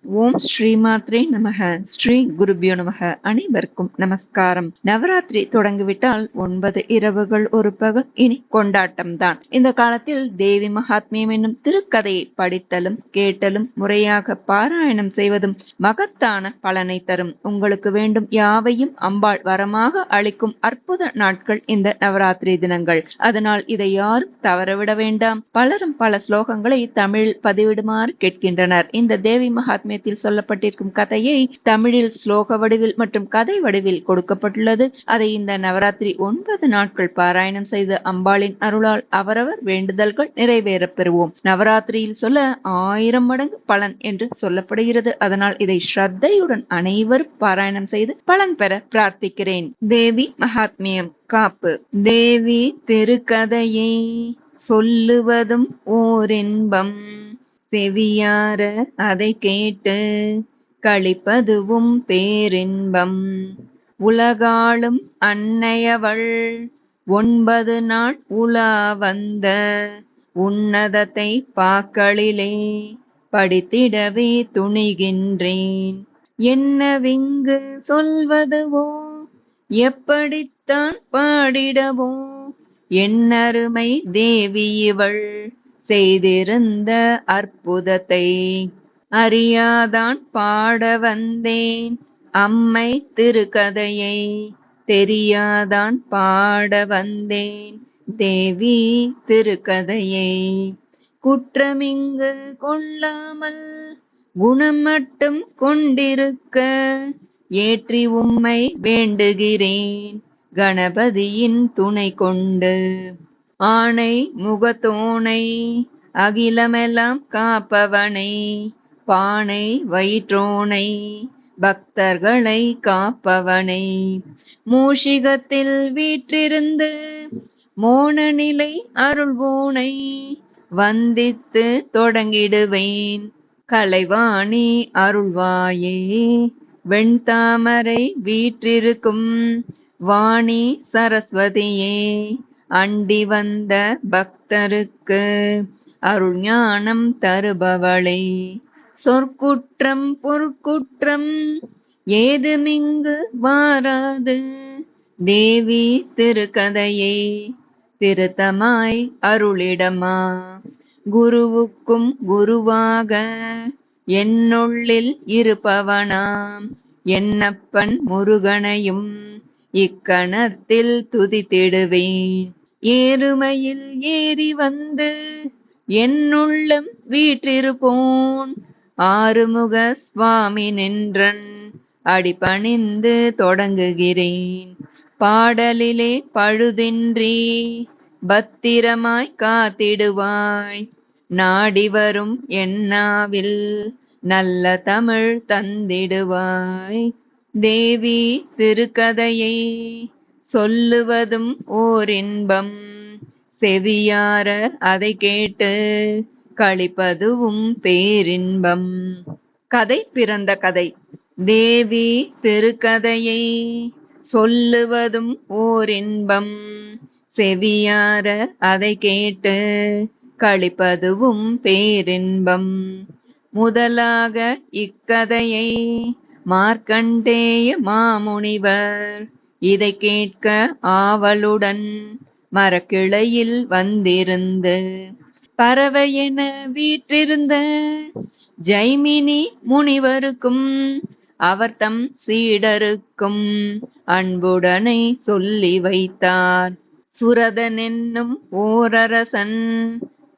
ஓம் ஸ்ரீமாத்ரே நமக. ஸ்ரீ குருபியோ நமக. அனைவருக்கும் நமஸ்காரம். நவராத்திரி தொடங்கிவிட்டால் 9 இரவுகள் ஒரு பகல் இனி கொண்டாட்டம் தான். இந்த காலத்தில் தேவி மகாத்மியம் என்னும் திருக்கதையை படித்தலும் கேட்டலும் முறையாக பாராயணம் செய்வதும் மகத்தான பலனை தரும். உங்களுக்கு வேண்டும் யாவையும் அம்பாள் வரமாக அளிக்கும் அற்புத நாட்கள் இந்த நவராத்திரி தினங்கள். அதனால் இதை யாரும் தவறவிட வேண்டாம். பலரும் பல ஸ்லோகங்களை தமிழில் பதிவிடுமாறு கேட்கின்றனர். இந்த தேவி மகாத்மியத்தில் சொல்லப்பட்டிருக்கும் கதையை தமிழில் ஸ்லோக வடிவில் மற்றும் கதை வடிவில் கொடுக்கப்பட்டுள்ளது. அதை இந்த நவராத்திரி 9 நாட்கள் பாராயணம் செய்து அம்பாளின் அருளால் அவரவர் வேண்டுதல்கள் நிறைவேறப் பெறுவோம். நவராத்திரியில் சொல்ல 1000 மடங்கு பலன் என்று சொல்லப்படுகிறது. அதனால் இதை ஸ்ரத்தையுடன் அனைவரும் பாராயணம் செய்து பலன் பெற பிரார்த்திக்கிறேன். தேவி மகாத்மியம் காப்பு. தேவி திருக்கதையை சொல்லுவதும் ஓரின்பம், செவியார அதை கேட்டு களிப்பதுவும் பேரின்பம். உலகாளும் அன்னையவள் 9 நாள் உலா வந்த உன்னதத்தை பாக்களிலே படித்திடவே துணிகின்றேன். என்னவிங்கு சொல்வதுவோ எப்படித்தான் பாடிடவோ, என்னருமை தேவி இவள் செய்திருந்த அற்புதத்தை அறியாதான் பாட வந்தேன். அம்மை திருக்கதையை தெரியாதான் பாட வந்தேன். தேவி திருக்கதையை குற்றமிங்கு கொள்ளாமல் குணம் மட்டும் கொண்டிருக்க ஏற்றி உம்மை வேண்டுகிறேன். கணபதியின் துணை கொண்டு ஆணை முகத்தோனை அகிலமெல்லாம் காப்பவனை, பானை வயிற்றோனை பக்தர்களை காப்பவனை, மூஷிகத்தில் வீற்றிருந்து மோன நிலை அருள்வோனை வந்தித்து தொடங்கிடுவேன். கலைவாணி அருள்வாயே, வெண்தாமரை வீற்றிருக்கும் வாணி சரஸ்வதியே, அண்டி வந்த பக்தருக்கு அருள் ஞானம் தருபவளே, சொற்குற்றம் பொற்குற்றம் ஏதுமிங்கு வாராது. தேவி திருக்கதையை திருத்தமாய் அருளிடமா, குருவுக்கும் குருவாக என்னுள்ளில் இருப்பவனாம் என்னப்பன் முருகனையும் இக்கணத்தில் துதித்திடுவேன். ஏறுமையில் ஏறி வந்து என்னுள்ளம் வீற்றிருப்போன், ஆறுமுக சுவாமி நின்றன் அடிபணிந்து தொடங்குகிறேன். பாடலிலே பழுதின்றி பத்திரமாய் காத்திடுவாய், நாடி வரும் என்னாவில் நல்ல தமிழ் தந்திடுவாய். தேவி திருக்கதையை சொல்லுவதும் ஓரின்பம், செவியார அதை கேட்டு களிப்பதுவும் பேரின்பம். கதை பிறந்த கதை. தேவி திருக்கதையை சொல்லுவதும் ஓரின்பம், செவியார அதை கேட்டு களிப்பதுவும் பேரின்பம். முதலாக இக்கதையை மார்க்கண்டேய மாமுனிவர் இதை கேட்க ஆவலுடன் மரக்கிளையில் வந்திருந்து, பறவையென வீற்றிருந்த ஜைமினி முனிவருக்கும் அவர் தம் சீடருக்கும் அன்புடனை சொல்லி வைத்தார். சுரதன் என்னும் ஓரரசன்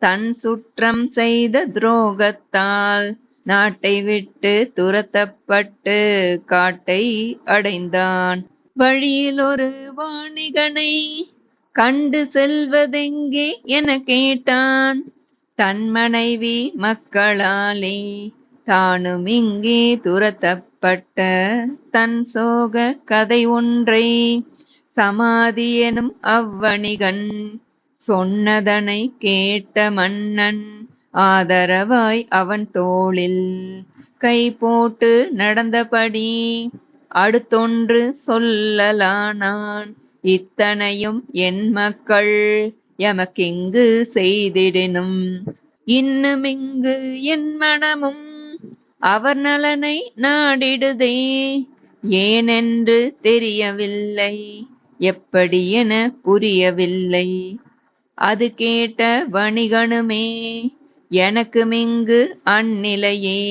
தன் சுற்றம் செய்த துரோகத்தால் நாட்டை விட்டு துரத்தப்பட்டு காட்டை அடைந்தான். வழியில் ஒரு வாணிகனை கண்டு செல்வதெங்கே என கேட்டான். தன் மனைவி மக்களாலே தானும் இங்கே துரத்தப்பட்ட தன் சோக கதை ஒன்றை சமாதி எனும் அவ்வணிகன் சொன்னதனை கேட்ட மன்னன் ஆதரவாய் அவன் தோளில் கை போட்டு நடந்தபடி அடுத்தொன்று சொல்லலானான். இத்தனையும் என் மக்கள் எமக்கிங்கு செய்திடினும் இன்னுமிங்கு என் மனமும் அவர் நலனை நாடிடுதே, ஏனென்று தெரியவில்லை, எப்படி என புரியவில்லை. அது கேட்ட வணிகனுமே, எனக்குமிங்கு அந்நிலையே,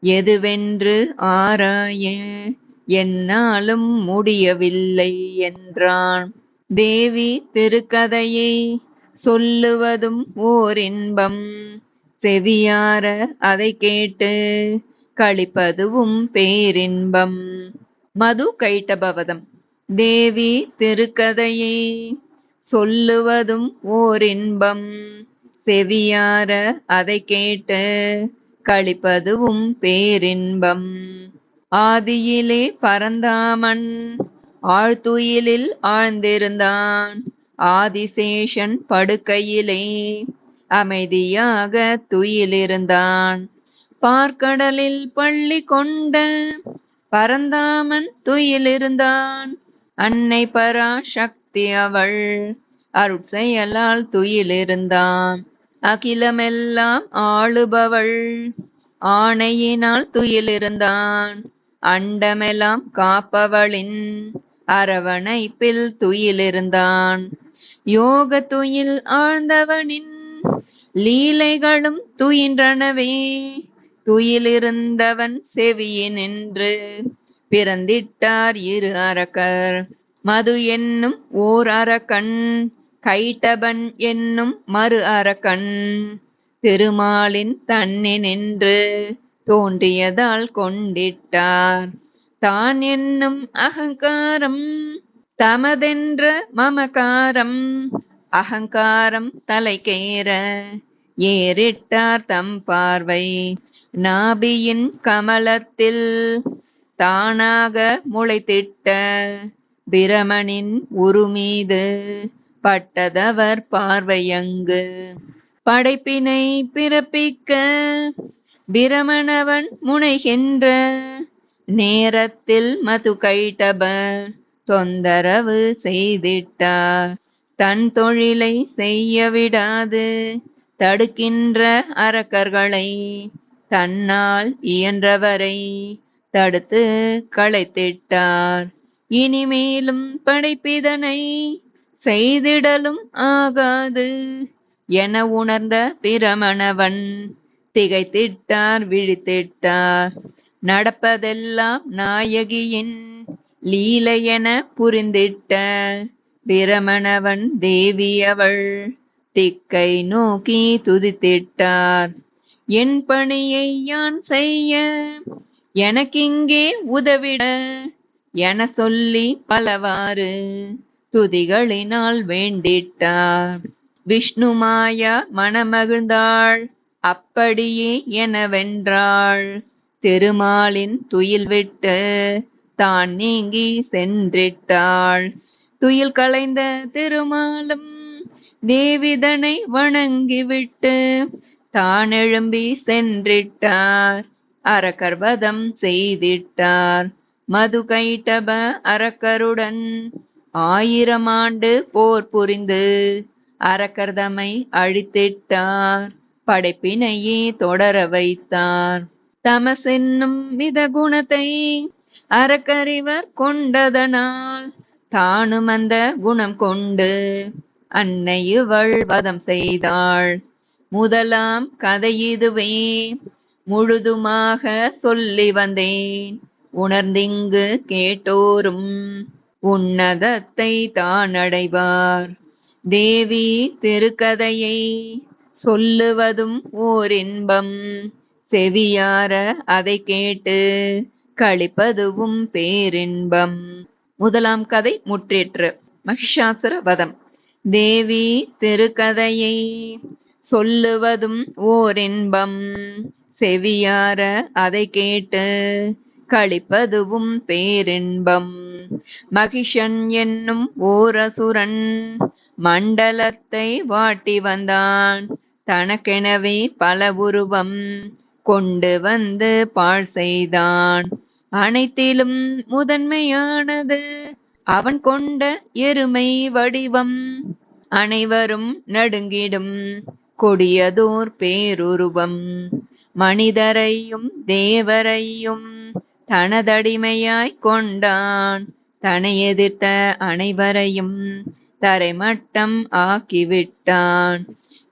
எதுவென்று ஆராய என்னாலும் முடியவில்லை என்றான். தேவி திருக்கதையை சொல்லுவதும் ஓர் இன்பம், செவியார அதை கேட்டு களிப்பதுவும் பேரின்பம். மது கைட்டபவதம். தேவி திருக்கதையை சொல்லுவதும் ஓர் இன்பம், செவியார அதை கேட்டு களிப்பதுவும் பேரின்பம். ஆதியிலே பரந்தாமன் ஆழ்துயிலில் ஆழ்ந்திருந்தான், ஆதிசேஷன் படுக்கையிலே அமைதியாக துயிலிருந்தான். பார்க்கடலில் பள்ளி கொண்ட பரந்தாமன் துயிலிருந்தான், அன்னை பராசக்தி அவள் அருட்செயலால் துயிலிருந்தான். அகிலமெல்லாம் ஆளுபவள் ஆணையினால் துயிலிருந்தான், அண்டமெல்லாம் காப்பவளின் அரவணைப்பில் துயிலிருந்தான். யோக துயில் ஆழ்ந்தவனின் லீலைகளும் துயின்றனவே, துயிலிருந்தவன் செவியினின்று பிறந்திட்டார் இரு அரக்கர். மது என்னும் ஓர் அரக்கன், கைட்டபன் என்னும் மறு அரக்கன், திருமாலின் தன்னினின்று தோன்றியதால் கொண்டிட்டார். தான் என்னும் அகங்காரம் தமதென்ற மமகாரம், அகங்காரம் தலைக்கேற ஏறிட்டார் தம் பார்வை. நாபியின் கமலத்தில் தானாக முளைத்திட்ட பிரமனின் உருமீது பட்டதவர் பார்வையங்கு. படைப்பினை பிறப்பிக்க பிரமணவன் முனைகின்ற நேரத்தில் மது கைட்டபர் தொந்தரவு செய்திட்டார். தன் தொழிலை செய்ய விடாது தடுக்கின்ற அரக்கர்களை தன்னால் இயன்றவரை தடுத்து களைத்திட்டார். இனிமேலும் படைப்பிதனை செய்திடலும் ஆகாது என உணர்ந்த பிரமணவன் திகைத்திட்டார், விழித்திட்டார். நடப்பதெல்லாம் நாயகியின் லீலை என புரிந்திட்ட பிரமணவன் தேவி அவள் திக்கை நோக்கி துதித்திட்டார். என் பணியை யான் செய்ய எனக்கிங்கே உதவிட என சொல்லி பலவாறு துதிகளினால் வேண்டிட்டார். விஷ்ணு மாயா மனமகிழ்ந்தாள், அப்படியே எனவென்றாள். திருமாலின் துயில் விட்டு தான் நீங்கி சென்றிட்டாள். துயில் களைந்த திருமாலும் தேவிதனை வணங்கிவிட்டு தான் எழும்பி சென்றிட்டார். அரக்கர்வதம் செய்திட்டார். மது கைட்டப அரக்கருடன் 1000 ஆண்டு போர் புரிந்து அரக்கர்தமை அழித்திட்டார். படைப்பினையே தொடர வைத்தார். தமசென்னும் வித குணத்தை அரக்கறிவர் கொண்டதனால் தானும் அந்த குணம் கொண்டு அன்னை இவள் வதம் செய்தாள். முதலாம் கதை இதுவே, முழுதுமாக சொல்லி வந்தேன். உணர்ந்திங்கு கேட்டோரும் உன்னதத்தை தான் அடைவார். தேவி திருக்கதையை சொல்லுவதும் ஓர் இன்பம், செவியார அதை கேட்டு களிப்பதுவும் பேரின்பம். முதலாம் கதை முற்றிற்று. மகிஷாசுர வதம். தேவி திருக்கதையை சொல்லுவதும் ஓர் இன்பம், செவியார அதை கேட்டு களிப்பதுவும் பேரின்பம். மகிஷன் என்னும் ஓர் அசுரன் மண்டலத்தை வாட்டி வந்தான். தனக்கெனவே பல உருவம் கொண்டு வந்து பாழ் செய்தான். அனைத்திலும் முதன்மையானது அவன் கொண்ட எருமை வடிவம். அனைவரும் நடுங்கிடும் கொடியதோர் பேருருவம். மனிதரையும் தேவரையும் தனதடிமையாய் கொண்டான். தன்னை எதிர்த்த அனைவரையும் தரைமட்டம் ஆக்கிவிட்டான்.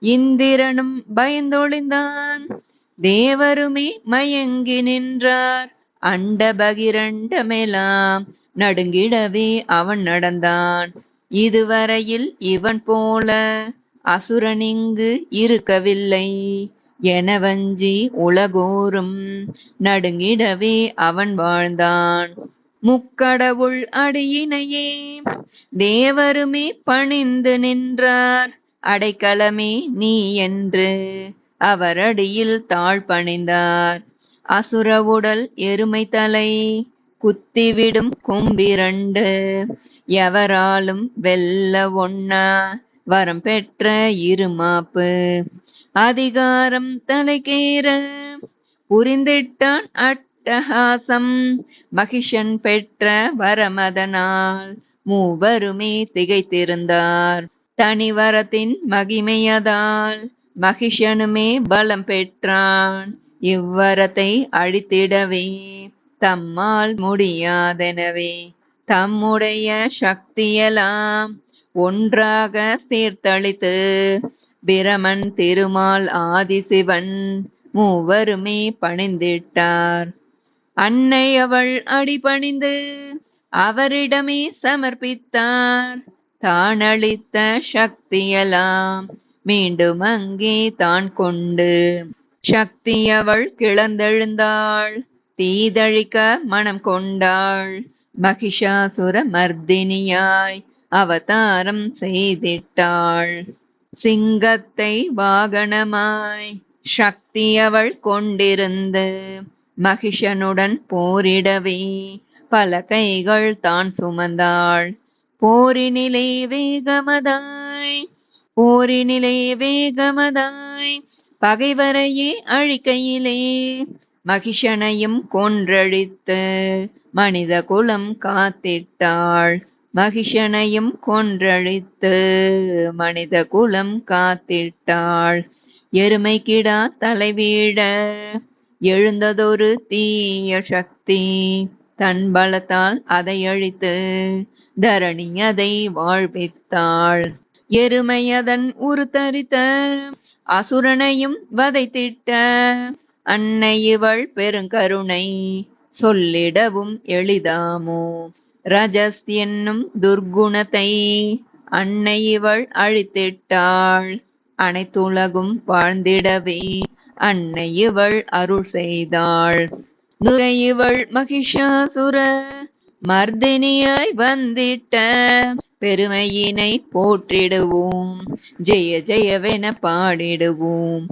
இந்திரனும் பயந்தொழிந்தான், தேவருமே மயங்கி நின்றார். அண்ட பகிரண்டமெல்லாம் நடுங்கிடவே அவன் நடந்தான். இதுவரையில் இவன் போல அசுரனிங்கு இருக்கவில்லை என வஞ்சி உலகோறும் நடுங்கிடவே அவன் வாழ்ந்தான். முக்கடவுள் அடியினையே தேவருமே பணிந்து நின்றார். அடைக்கலமே நீ என்று அவரடியில் தாழ் பணிந்தார். அசுர உடல் எருமை தலை குத்திவிடும் கொம்பிரண்டு எவராலும் வெல்ல ஒண்ணா வரம் பெற்ற இருமாப்பு. அதிகாரம் தலைக்கேற புரிந்திட்டான் அட்டகாசம். மகிஷன் பெற்ற வரமதனால் மூவருமே திகைத்திருந்தார். தனிவரத்தின் மகிமையதால் மகிஷனுமே பலம் பெற்றான். இவ்வரத்தை அழித்திடவே தம்மால் முடியாதெனவே தம்முடைய சக்தியெல்லாம் ஒன்றாக சேர்த்தளித்து பிரமன் திருமால் ஆதிசிவன் மூவருமே பணிந்திட்டார். அன்னை அவள் அடிபணிந்து அவரிடமே சமர்ப்பித்தார். தானளித்த சக்தியெல்லாம் மீண்டும் அங்கே தான் கொண்டு சக்தி அவள் கிளந்தெழுந்தாள். தீதழிக்க மனம் கொண்டாள். மகிஷாசுர மர்தினியாய் அவதாரம் செய்திட்டாள். சிங்கத்தை வாகனமாய் சக்தி அவள் கொண்டிருந்து மகிஷனுடன் போரிடவே பல கைகள் தான் சுமந்தாள். போரினிலே வேகமதாய் பகைவரையே அழிக்கையிலே மகிஷனையும் கொன்றழித்து மனித குலம் காத்திட்டாள். மகிஷனையும் கொன்றழித்து மனித குலம் காத்திட்டாள். எருமை கிடா தலைவீழ எழுந்ததொரு தீய சக்தி தன் பலத்தால் அதை அழித்து தரணி அதை வாழ்வித்தாள். எருமை அதன் உருத்தரித்த அசுரனையும் வதைத்திட்ட அன்னை இவள் பெருங்கருணை சொல்லிடவும் எளிதாமோ. ரஜஸ் என்னும் துர்குணத்தை அன்னை இவள் அழித்திட்டாள். அனைத்துலகும் வாழ்ந்திடவே அன்னை இவள் அருள் செய்தாள். துரை இவள் மகிஷாசுர மர்தினியாய் வந்திட்ட பெருமையினை போற்றிடுவோம், ஜெய ஜெயவென பாடிடுவோம்.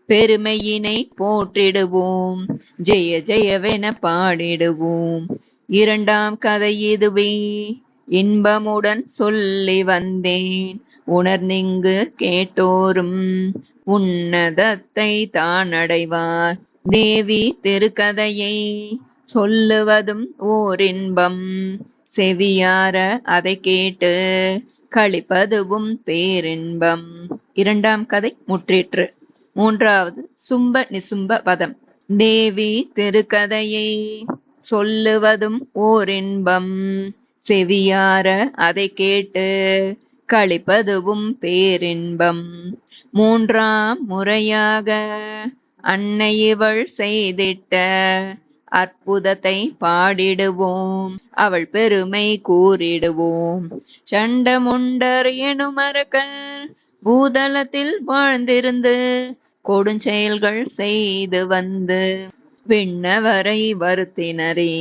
பெருமையினை போற்றிடுவோம், ஜெய ஜெயவென பாடிடுவோம். இரண்டாம் கதை இதுவே இன்பமுடன் சொல்லி வந்தேன். உணர்ந்திங்கு கேட்டோரும் உன்னதத்தை தான் அடைவார். தேவி திருக்கதையை சொல்லுவதும் ஓர் இன்பம். செவியார அதை கேட்டு களிப்பதுவும் பேரின்பம். இரண்டாம் கதை முற்றிற்று. மூன்றாவது சும்ப நிசும்ப வதம். தேவி திருக்கதையை சொல்லுவதும் ஓர் இன்பம். செவியார அதை கேட்டு களிப்பதுவும் பேரின்பம். மூன்றாம் முறையாக அன்னை இவள் செய்திட்ட அற்புதத்தை பாடிடுவோம், அவள் பெருமை கூறிடுவோம். சண்டமுண்டர் எனும் அரக்கர் பூதலத்தில் வாழ்ந்திருந்து கொடுஞ்செயல்கள் செய்து வந்து விண்ணவரை வருத்தினரே.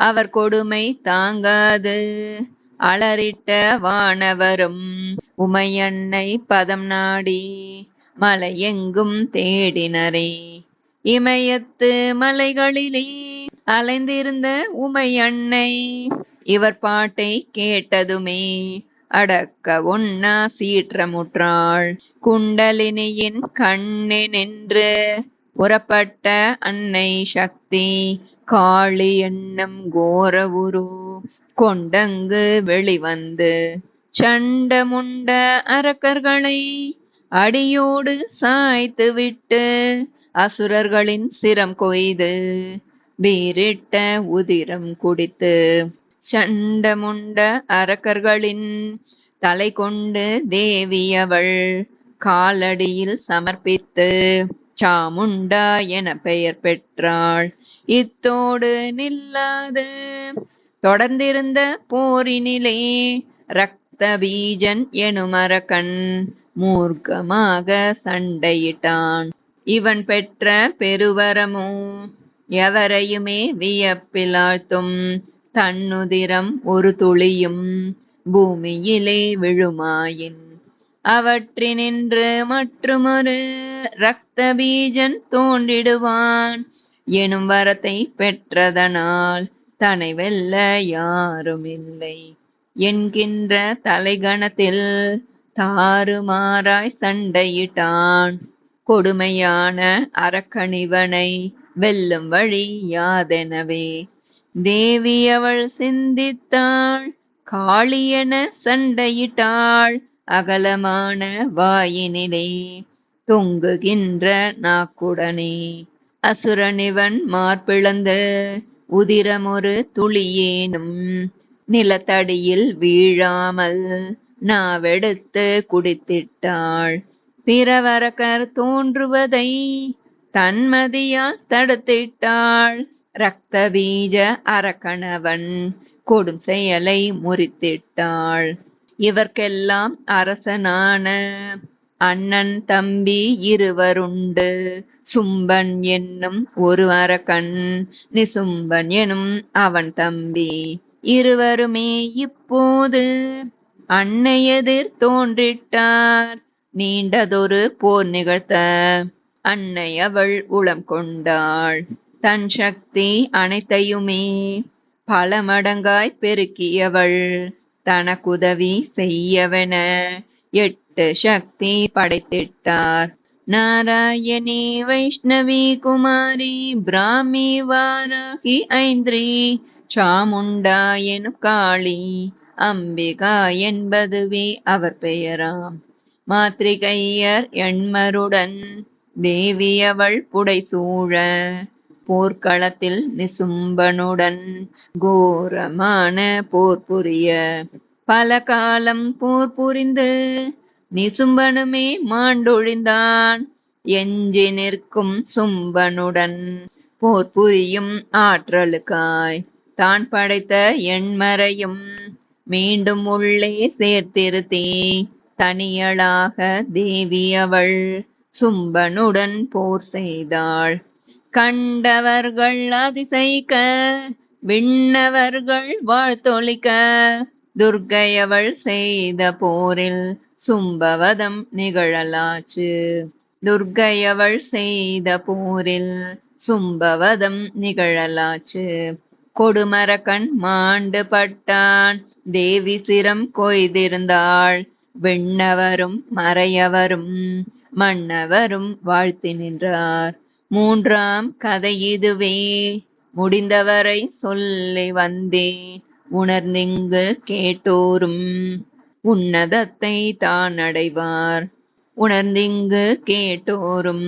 அவர் கொடுமை தாங்காது அலறிட்ட வானவரும் உமையன்னை பதம் நாடி மலையெங்கும் தேடினரே. இமயத்து மலைகளிலே அலைந்திருந்த உமையன்னை இவர் பாட்டை கேட்டதுமே அடக்க ஒன்னா சீற்றமுற்றாள். குண்டலினியின் கண்ணே நின்று புறப்பட்ட அன்னை சக்தி காளி என்னும் கோர உரு கொண்டங்கு வெளிவந்து சண்டமுண்ட அரக்கர்களை அடியோடு சாய்த்து விட்டு அசுரர்களின் சிரம் கொய்து வீறிட்ட உதிரம் குடித்து சண்டமுண்ட அரக்கர்களின் தலை கொண்டு தேவியவள் காலடியில் சமர்ப்பித்து சாமுண்டா என பெயர் பெற்றாள். இத்தோடு நில்லாது தொடர்ந்திருந்த போரினிலே ரக்த பீஜன் எனும் அரக்கன் மூர்க்கமாக சண்டையிட்டான். இவன் பெற்ற பெருவரமோ எவரையுமே வியப்பில் ஆழ்த்தும். தன்னுதிரம் ஒரு துளியும் பூமியிலே விழுமாயின் அவற்றினின்று மற்றுமொரு ரக்த பீஜன் தோன்றிடுவான் எனும் வரத்தை பெற்றதனால் தன்னை வெல்ல யாரும் இல்லை என்கின்ற தலைகணத்தில் தாறுமாறாய் சண்டையிட்டான். கொடுமையான அரக்கனிவனை வெல்லும் வழி யாதெனவே தேவி அவள் சிந்தித்தாள். காளியென சண்டையிட்டாள். அகலமான வாயினிலே தொங்குகின்ற நாக்குடனே அசுரனிவன் மார்பிளந்து உதிரமொரு துளியேனும் நிலத்தடியில் வீழாமல் நாவெடுத்து குடித்திட்டாள். பிறவரக்கர் தோன்றுவதை தன்மதியால் தடுத்திட்டாள். ரக்த பீஜ அரக்கணவன் கொடும் செயலை முறித்திட்டாள். இவர்க்கெல்லாம் அரசனான அண்ணன் தம்பி இருவருண்டு. சும்பன் என்னும் ஒரு அரக்கன், நிசும்பன் எனும் அவன் தம்பி. இருவருமே இப்போது அன்னை எதிர் தோன்றிட்டார். நீண்டதொரு போர் நிகழ்த்த அன்னை அவள் உளம் கொண்டாள். தன் சக்தி அனைத்தையுமே பல மடங்காய் பெருக்கியவள் தனக்குதவி செய்யவென 8 சக்தி படைத்திட்டார். நாராயணி வைஷ்ணவி குமாரி பிராமி வாராகி ஐந்திரி சாமுண்டா எனும் காளி அம்பிகா என்பதுவே அவர் பெயராம். மாத்ரிகையர் எண்மருடன் தேவி அவள் புடைசூழ போர்க்களத்தில் நிசும்பனுடன் கோரமான போர் புரிய பல காலம் போர் புரிந்து நிசும்பனுமே மாண்டொழிந்தான். எஞ்சி நிற்கும் சும்பனுடன் போர் புரியும் ஆற்றலுக்காய் தான் படைத்த எண்மரையும் மீண்டும் உள்ளே சேர்த்திருத்தி தனியளாக தேவி அவள் சும்பனுடன் போர் செய்தாள். கண்டவர்கள் அதிசயிக்க விண்ணவர்கள் வாழ்த்தொழிக்க துர்க்கையவள் செய்த போரில் சும்பவதம் நிகழலாச்சு. துர்க்கையவள் செய்த போரில் சும்பவதம் நிகழலாச்சு. கொடுமரக்கண் மாண்டு பட்டான். தேவி சிரம் கொய்திருந்தாள். விண்ணவரும் மறையவரும் மன்னவரும் வாழ்த்தி நின்றார். 3ஆம் கதை இதுவே. முடிந்தவரை சொல்லி வந்தேன். உணர்ந்திங்கு கேட்டோரும் உன்னதத்தை தான் அடைவார். உணர்ந்திங்கு கேட்டோரும்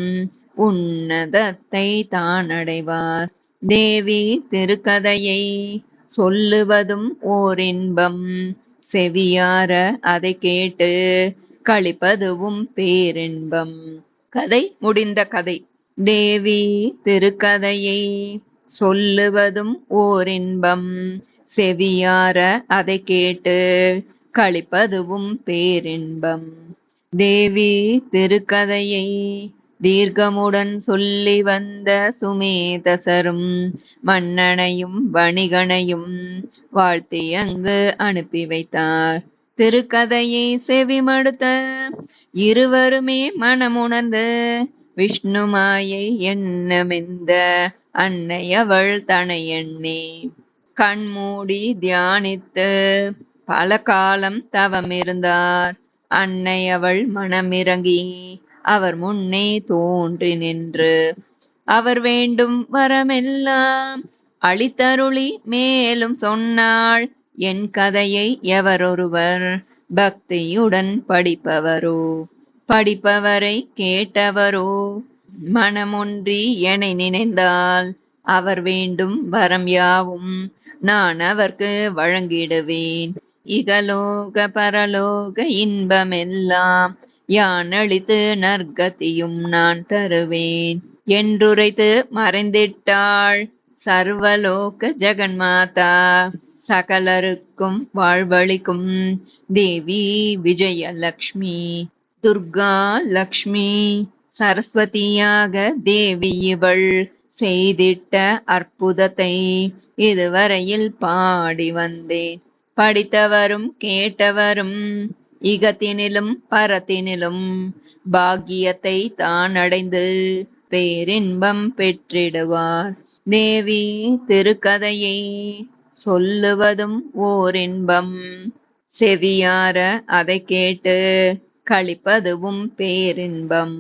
உன்னதத்தை தான் அடைவார். தேவி திருக்கதையை சொல்லுவதும் ஓர் இன்பம். செவியார அதை கேட்டு களிப்பதுவும் பேரின்பம். கதை முடிந்த கதை. தேவி திருக்கதையை சொல்லுவதும் ஓர் இன்பம். செவியார அதை கேட்டு களிப்பதுவும் பேரின்பம். தேவி திருக்கதையை தீர்க்கமுடன் சொல்லி வந்த சுமேதசரும் மன்னனையும் வணிகனையும் வாழ்த்தி அங்கு அனுப்பி வைத்தார். திருக்கதையை செவிமடுத்த இருவருமே மனமுணர்ந்து விஷ்ணுமாயை எண்ணமெந்த அன்னை அவள் தனை எண்ணே கண்மூடி தியானித்து பல காலம் தவம் இருந்தார். அன்னை அவள் மனமிறங்கி அவர் முன்னே தோன்றி நின்று அவர் வேண்டும் வரமெல்லாம் அளித்தருளி மேலும் சொன்னாள். என் கதையை எவரொருவர் பக்தியுடன் படிப்பவரோ படிப்பவரை கேட்டவரோ மனமொன்றி எனை நினைந்தால் அவர் வேண்டும் வரம் யாவும் நான் அவர்க்கு வழங்கிடுவேன். இகலோக பரலோக இன்பமெல்லாம் யான் அளித்து நற்கதியும் நான் தருவேன் என்றுரைத்து மறைந்திட்டாள் சர்வலோக ஜெகன்மாதா. சகலருக்கும் வாழ்வளிக்கும் தேவி விஜயலக்ஷ்மி. துர்கா லக்ஷ்மி சரஸ்வதியாக தேவி இவள் செய்திட்ட அற்புதத்தை இதுவரையில் பாடி வந்தேன். படித்தவரும் கேட்டவரும் இகத்தினிலும் பரத்தினிலும் பாக்கியத்தை தான் அடைந்து பேரின்பம் பெற்றிடுவார். தேவி திருக்கதையை சொல்லுவதும் ஓர் இன்பம், செவியார அதை கேட்டு களிப்பதுவும் பேரின்பம்.